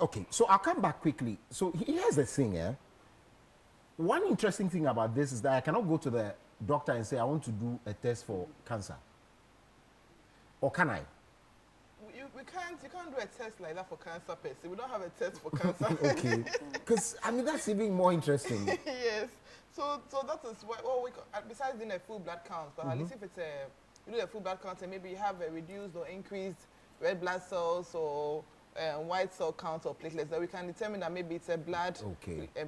Okay, so I'll come back quickly. So here's the thing, eh? One interesting thing about this is that I cannot go to the doctor and say I want to do a test for cancer. Or can I? You can't do a test like that for cancer per se. We don't have a test for cancer. Okay, because I mean that's even more interesting. Yes. So that is what besides doing a full blood count, but at least if it's you do a full blood count and maybe you have a reduced or increased red blood cells or white cell count or platelets, that we can determine that maybe it's a blood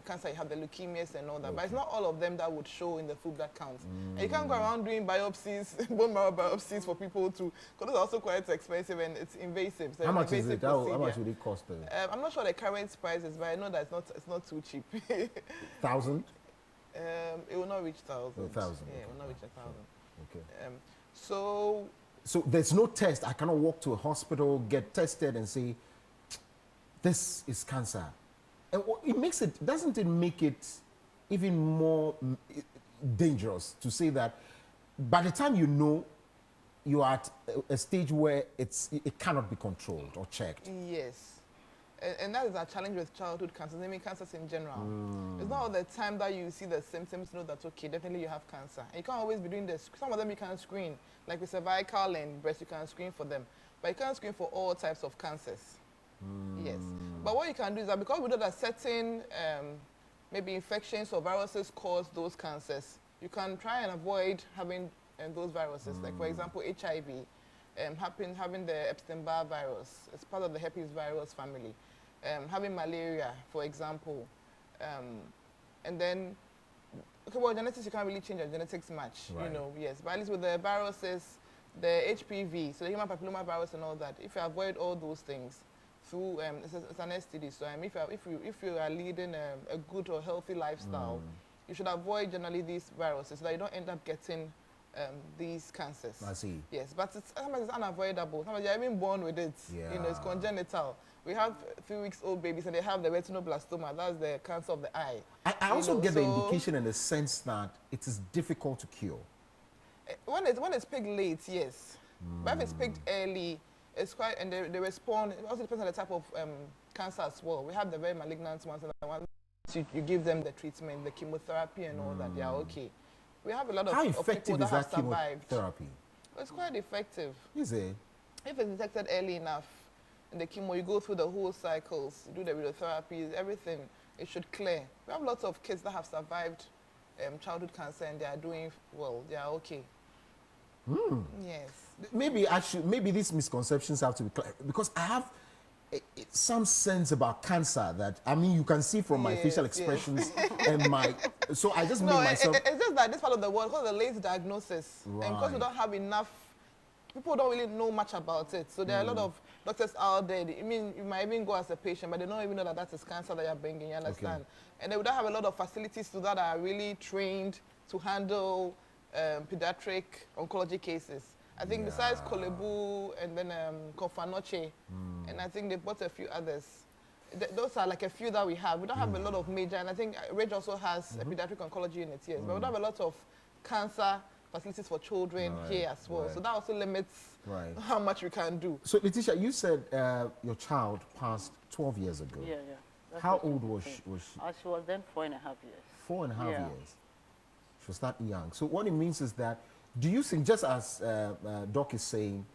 cancer, you have the leukemias and all that. But it's not all of them that would show in the full blood count. And you can't go around doing biopsies, bone marrow biopsies for people to, because it's also quite expensive and it's invasive. So how much is it? How much would it cost? I'm not sure the current prices, but I know that it's not too cheap. 1,000? It will not reach 1,000. 1,000. Yeah, it will not reach 1,000. Okay. So there's no test. I cannot walk to a hospital, get tested, and say, this is cancer. And doesn't it make it even more dangerous to say that by the time you know, you are at a stage where it cannot be controlled or checked? Yes. And that is our challenge with childhood cancers, I mean cancers in general. It's not all the time that you see the symptoms to know that, okay, definitely you have cancer. And you can't always be doing this. Some of them you can screen, like with cervical and breast, you can screen for them. But you can't screen for all types of cancers. Yes. But what you can do is that because we know that certain maybe infections or viruses cause those cancers, you can try and avoid having those viruses. Like, for example, HIV, having the Epstein-Barr virus. It's part of the herpes virus family. Having malaria, for example. And then, okay, well, genetics, you can't really change your genetics much, you know, yes. But at least with the viruses, the HPV, so the human papilloma virus and all that, if you avoid all those things through, it's an STD, so if you are leading a good or healthy lifestyle, you should avoid generally these viruses so that you don't end up getting these cancers. I see. Yes, but sometimes it's unavoidable. Sometimes you're even born with it. Yeah. You know, it's congenital. We have 3-week-old babies and they have the retinoblastoma. That's the cancer of the eye. I also get the indication in the sense that it is difficult to cure. When it's picked late, yes. But if it's picked early, it's quite, and they respond. It also depends on the type of cancer as well. We have the very malignant ones, and the ones you give them the treatment, the chemotherapy and all that, they are okay. We have a lot of people that have survived. Chemotherapy? It's quite effective. Is it? If it's detected early enough in the chemo, you go through the whole cycles, you do the radiotherapy, everything, it should clear. We have lots of kids that have survived childhood cancer and they are doing well, they are okay. Yes. Maybe these misconceptions have to be clear, because I have some sense about cancer that, I mean, you can see from my facial expressions and so I just made myself. It's just that this part of the world, because of the late diagnosis, and because we don't have enough, people don't really know much about it. So there are a lot of doctors out there. I mean, you might even go as a patient, but they don't even know that that is cancer that you're bringing, you understand? Okay. And they would have a lot of facilities to that are really trained to handle pediatric oncology cases. I think besides Kolebu and then Kofanoche, and I think they bought a few others. Those are like a few that we have. We don't have a lot of major, and I think Rage also has a pediatric oncology unit here. But we don't have a lot of cancer facilities for children here as well. So that also limits how much we can do. So Letitia, you said your child passed 12 years ago. Yeah, yeah. That's how old was she? She was then 4.5 years. 4.5 years. She was that young. So what it means is that, do you think, just as Doc is saying,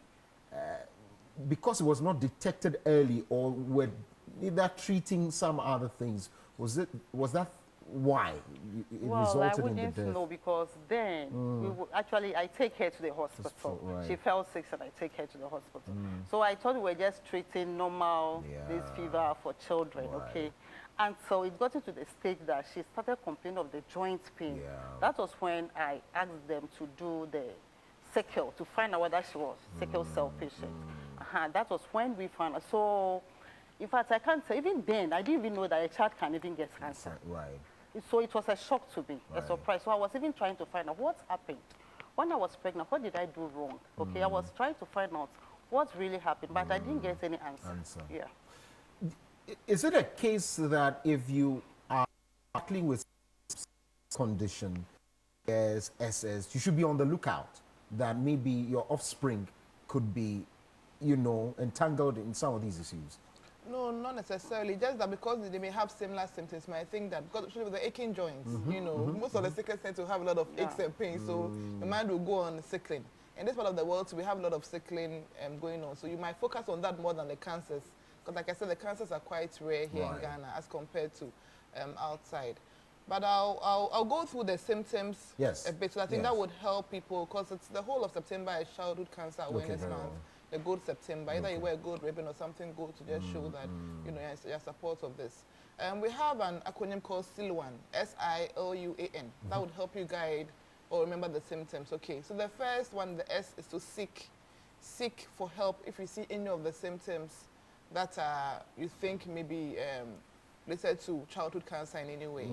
because it was not detected early, or were either treating some other things, was that why it resulted in the death? Well, I wouldn't know, because then I take her to the hospital. She fell sick and I take her to the hospital. So I thought we were just treating normal this fever for children, okay? And so it got into the stage that she started complaining of the joint pain. That was when I asked them to do the sickle to find out whether she was sickle cell patient. That was when we found out. So, in fact, I can't say, even then, I didn't even know that a child can even get cancer. So it was a shock to me, a surprise. So I was even trying to find out what happened. When I was pregnant, what did I do wrong? Okay, I was trying to find out what really happened, but I didn't get any answer. Yeah. Is it a case that if you are battling with condition, SS, you should be on the lookout that maybe your offspring could be, you know, entangled in some of these issues? No, not necessarily. Just that because they may have similar symptoms, I think that because especially with the aching joints, you know, most of the sickles tend to have a lot of aches and pains, so the mind will go on sickling. In this part of the world, we have a lot of sickling going on, so you might focus on that more than the cancers, because like I said, the cancers are quite rare here in Ghana as compared to outside. But I'll go through the symptoms a bit, so I think that would help people, because it's the whole of September is Childhood Cancer Awareness Month. A good September, either you wear a gold ribbon or something good to just show that you know you're support of this. We have an acronym called SILUAN, S-I-L-U-A-N. That would help you guide or remember the symptoms. Okay, so the first one, the S, is to seek for help if you see any of the symptoms that you think may be related to childhood cancer in any way.